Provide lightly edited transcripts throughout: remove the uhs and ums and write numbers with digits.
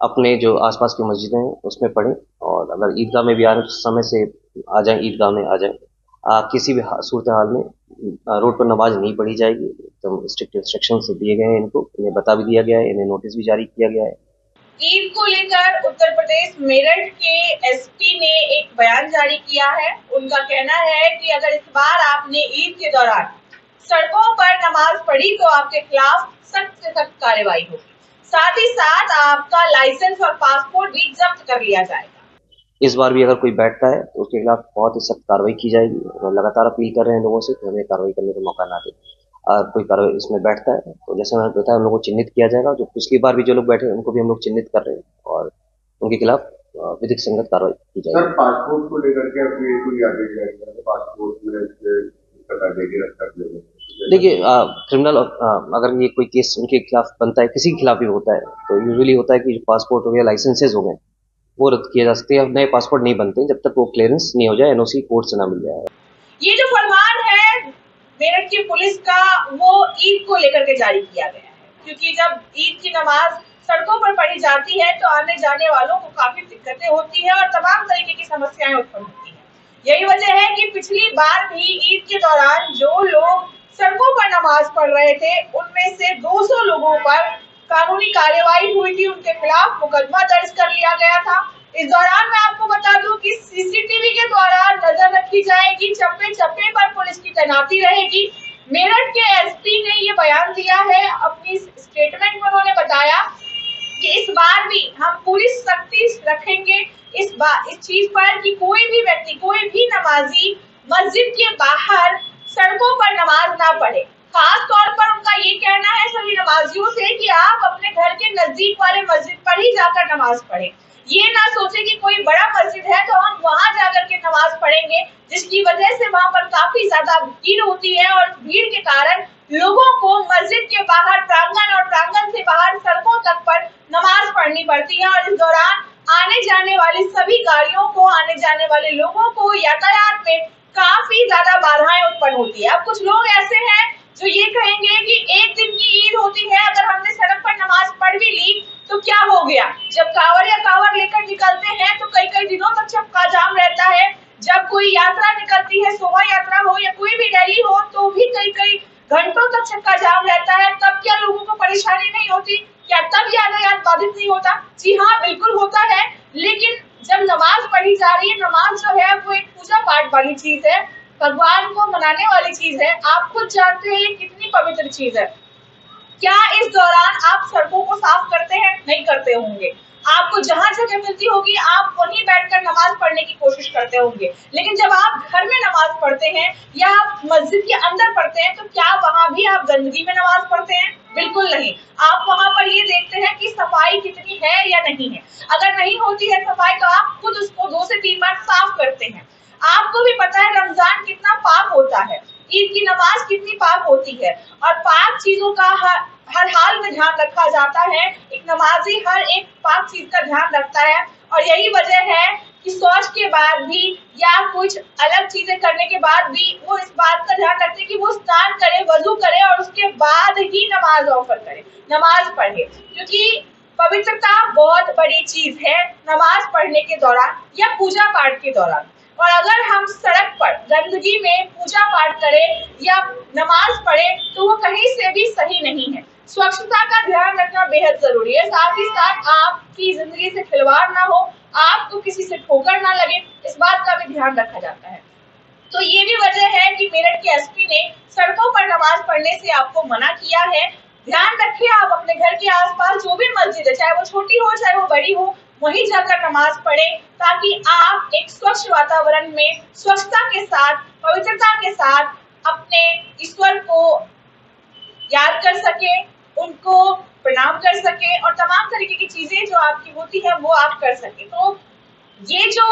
अपने जो आसपास की मस्जिदें हैं उसमें पढ़ें, और अगर ईदगाह में भी समय से आ जाएं, ईदगाह में आ जाएं। किसी भी सूरत हाल में रोड पर नमाज नहीं पढ़ी जाएगी। एकदम स्ट्रिक्ट इंस्ट्रक्शन दिए गए हैं, इन्हें बता भी दिया गया है, इन्हें नोटिस भी जारी किया गया है। ईद को लेकर उत्तर प्रदेश मेरठ के एसपी ने एक बयान जारी किया है। उनका कहना है कि अगर इस बार आपने ईद के दौरान सड़कों पर नमाज पढ़ी तो आपके खिलाफ सख्त से सख्त कार्रवाई होगी। साथ ही साथ आपका लाइसेंस और पासपोर्ट भी जब्त कर लिया जाएगा। इस बार भी अगर कोई बैठता है तो उसके खिलाफ बहुत ही सख्त कार्रवाई की जाएगी। और लगातार अपील कर रहे हैं लोगों से कि हमें कार्रवाई करने का मौका ना दे। कोई कार्रवाई इसमें बैठता है तो जैसे मैंने बताया, उन लोगों को चिन्हित किया जाएगा। जो पिछली बार भी जो लोग बैठे उनको भी हम लोग चिन्हित कर रहे हैं और उनके खिलाफ विधिक संगत कार्रवाई की जाएगी। सर, पासपोर्ट को लेकर के अपनी कोई आदेश जाएगा? पासपोर्ट में देखिए, क्रिमिनल अगर ये कोई केस उनके खिलाफ बनता है, किसी के खिलाफ भी होता है, तो यूजुअली होता है कि जो पासपोर्ट हो गया, लाइसेंसेज हो गए, वो रद्द किए जा सकते हैं। नए पासपोर्ट नहीं बनते जब तक वो क्लियरेंस नहीं हो जाए, एनओसी कोर्ट से ना मिल जाए। ये जो फरमान है मेरठ की पुलिस का, वो ईद को लेकर के जारी किया गया है, क्योंकि जब ईद की नमाज सड़कों पर पढ़ी जाती है तो आने जाने वालों को काफी दिक्कतें होती है और तमाम तरीके की समस्याएं उत्पन्न होती है। यही वजह है कि पिछली बार भी ईद के दौरान जो लोग सड़कों पर नमाज पढ़ रहे थे, उनमें से 200 लोगों पर कानूनी कार्यवाही हुई थी, उनके खिलाफ मुकदमा दर्ज कर लिया गया था। इस दौरान मैं आपको बता दूं कि सीसीटीवी के द्वारा नजर रखी जाएगी, चप्पे चप्पे पर पुलिस की तैनाती रहेगी। मेरठ के एसपी ने ये बयान दिया है। अपनी स्टेटमेंट में उन्होंने बताया कि इस बार भी हम पूरी सख्ती रखेंगे इस चीज पर कि कोई भी व्यक्ति, कोई भी नमाजी मस्जिद के बाहर सड़कों पर नमाज ना पढ़े। खास तौर पर उनका ये कहना है सभी नमाजियों से कि आप अपने घर के नजदीक वाले मस्जिद पर ही जाकर नमाज पढ़ें। ये ना सोचे कि कोई बड़ा मस्जिद है तो हम वहां जाकर के नमाज पढ़ेंगे, जिसकी वजह से वहां पर काफी ज्यादा भीड़ होती है और भीड़ के कारण लोगों को मस्जिद के बाहर प्रांगण और प्रांगण से बाहर सड़कों तक पर नमाज पढ़नी पड़ती है। और इस दौरान आने जाने वाली सभी गाड़ियों को, आने जाने वाले लोगों को यातायात में काफी ज्यादा बाधाएं उत्पन्न होती है। अब कुछ लोग ऐसे हैं जो ये कहेंगे कि एक दिन की ईद होती है, अगर हमने सड़क पर नमाज पढ़ भी ली तो क्या हो गया। जब कांवड़ लेकर निकलते हैं तो कई कई दिनों तक चक्का जाम रहता है। जब कोई यात्रा निकलती है, शोभा यात्रा हो या कोई भी रैली हो, तो भी कई कई घंटों तक चक्का जाम रहता है। तब क्या लोगों को परेशानी नहीं होती? क्या तब यातायात बाधित नहीं होता? जी हाँ, बिल्कुल होता है। लेकिन जब नमाज पढ़ी जा रही है, नमाज जो है वो एक पूजा पाठ वाली चीज है, भगवान को मनाने वाली चीज है। आप खुद जानते हैं ये कितनी पवित्र चीज है। क्या इस दौरान आप सड़कों को साफ करते हैं? नहीं करते होंगे। आपको जहां जगह मिलती होगी आप वहीं बैठकर नमाज पढ़ने की कोशिश करते होंगे। लेकिन जब आप घर में नमाज पढ़ते हैं या आप मस्जिद के अंदर पढ़ते हैं, तो क्या वहां भी आप गंदगी में नमाज पढ़ते हैं? बिल्कुल नहीं। आप वहां पर ये देखते हैं कि सफाई कितनी है या नहीं है। अगर नहीं होती है सफाई तो आप खुद उसको 2 से 3 बार साफ करते हैं। आपको भी पता है रमजान कितना पाक होता है, ईद की नमाज कितनी पाक होती है, और पाक चीजों का हर हाल में ध्यान रखा जाता है। एक नमाजी हर एक पाक चीज का ध्यान रखता है। और यही वजह है कि शौच के बाद भी या कुछ अलग चीजें करने के बाद भी वो इस बात का ध्यान रखते हैं कि वो स्नान करे, वजू करे और उसके बाद ही नमाज ऑफर करे, नमाज पढ़े। क्योंकि पवित्रता बहुत बड़ी चीज है नमाज पढ़ने के दौरान या पूजा पाठ के दौरान। और अगर हम सड़क पर गंदगी में पूजा पाठ करें या नमाज पढ़े तो वो कहीं से भी सही नहीं है। स्वच्छता का ध्यान रखना बेहद जरूरी है। साथ ही साथ आपकी जिंदगी से खिलवाड़ ना हो, आपको किसी से ठोकर ना लगे, इस बात का भी ध्यान रखा जाता है। तो ये भी वजह है कि मेरठ के एसपी ने सड़कों पर नमाज पढ़ने से आपको मना किया है। ध्यान रखिए, आप अपने घर के आसपास जो भी मस्जिद है, चाहे वो छोटी हो चाहे वो बड़ी हो, वहीं जाकर नमाज पढ़ें, ताकि आप एक स्वच्छ वातावरण में स्वच्छता के साथ, पवित्रता के साथ अपने ईश्वर को याद कर सके, उनको प्रणाम कर सके और तमाम तरीके की चीजें जो आपकी होती है वो आप कर सके। तो ये जो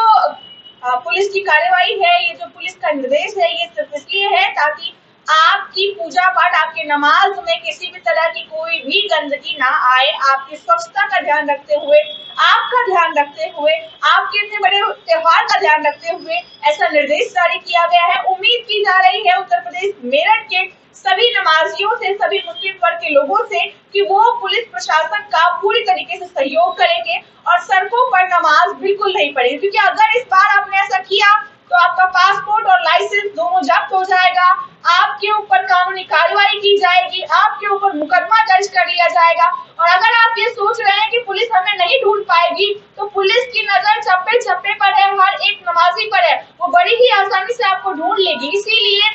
पुलिस की कार्यवाही है, ये जो पुलिस का निर्देश है, ये सिर्फ इसलिए है ताकि आपकी पूजा पाठ, आपके नमाज में किसी भी तरह की कोई भी गंदगी ना आए। आपकी स्वच्छता का ध्यान रखते हुए, आपका ध्यान रखते हुए, आपके इतने बड़े त्योहार का ध्यान रखते हुए ऐसा निर्देश जारी किया गया है। उम्मीद की जा रही है उत्तर प्रदेश मेरठ के सभी नमाजियों से, सभी मुस्लिम वर्ग के लोगों से कि वो पुलिस प्रशासन का पूरी तरीके से सहयोग करेंगे और सड़कों पर नमाज बिल्कुल नहीं पढ़ेगी, क्योंकि अगर इस बार आपने ऐसा किया तो आपका पासपोर्ट और लाइसेंस दोनों जब्त हो जाएगा, आपके ऊपर कानूनी कार्रवाई की जाएगी, आपके ऊपर मुकदमा दर्ज कर लिया जाएगा। और अगर आप ये सोच रहे हैं कि पुलिस हमें नहीं ढूंढ पाएगी, तो पुलिस की नजर चप्पे चप्पे पर है, हर एक नमाजी पर है, वो बड़ी ही आसानी से आपको ढूंढ लेगी। इसीलिए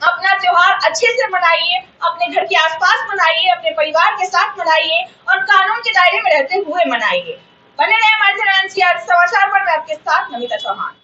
अपना त्योहार अच्छे से मनाइए, अपने घर के आसपास मनाइए, अपने परिवार के साथ मनाइए और कानून के दायरे में रहते हुए मनाइए। बने रहे हमारे चैनल एनसीआर समाचार पर, मैं आपके साथ नमिता चौहान।